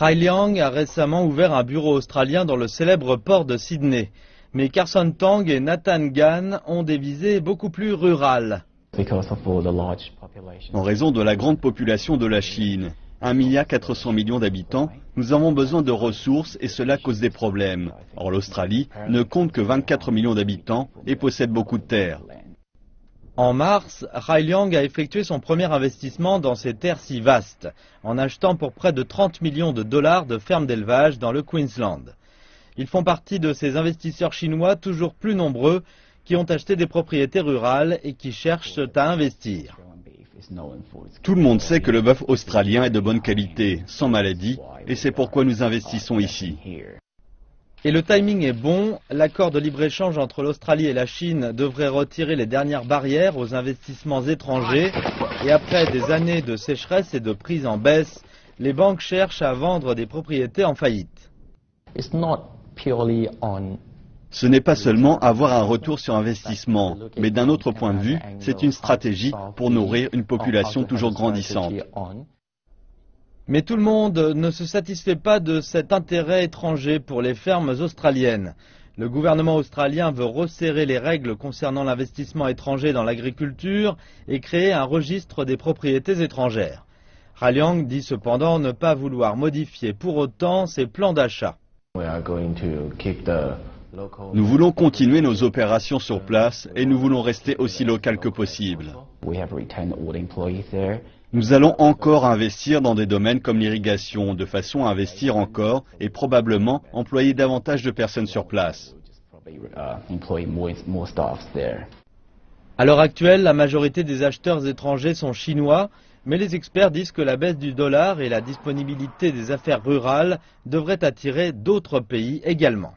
Rai Liang a récemment ouvert un bureau australien dans le célèbre port de Sydney. Mais Carson Tang et Nathan Gan ont des visées beaucoup plus rurales. En raison de la grande population de la Chine, 1,4 milliard d'habitants, nous avons besoin de ressources et cela cause des problèmes. Or l'Australie ne compte que 24 millions d'habitants et possède beaucoup de terres. En mars, Rai Liang a effectué son premier investissement dans ces terres si vastes, en achetant pour près de 30 millions de dollars de fermes d'élevage dans le Queensland. Ils font partie de ces investisseurs chinois toujours plus nombreux qui ont acheté des propriétés rurales et qui cherchent à investir. Tout le monde sait que le bœuf australien est de bonne qualité, sans maladie, et c'est pourquoi nous investissons ici. Et le timing est bon, l'accord de libre-échange entre l'Australie et la Chine devrait retirer les dernières barrières aux investissements étrangers et après des années de sécheresse et de prise en baisse, les banques cherchent à vendre des propriétés en faillite. Ce n'est pas seulement avoir un retour sur investissement, mais d'un autre point de vue, c'est une stratégie pour nourrir une population toujours grandissante. Mais tout le monde ne se satisfait pas de cet intérêt étranger pour les fermes australiennes. Le gouvernement australien veut resserrer les règles concernant l'investissement étranger dans l'agriculture et créer un registre des propriétés étrangères. Rai Liang dit cependant ne pas vouloir modifier pour autant ses plans d'achat. Nous voulons continuer nos opérations sur place et nous voulons rester aussi local que possible. Nous allons encore investir dans des domaines comme l'irrigation, de façon à investir encore et probablement employer davantage de personnes sur place. À l'heure actuelle, la majorité des acheteurs étrangers sont chinois, mais les experts disent que la baisse du dollar et la disponibilité des affaires rurales devraient attirer d'autres pays également.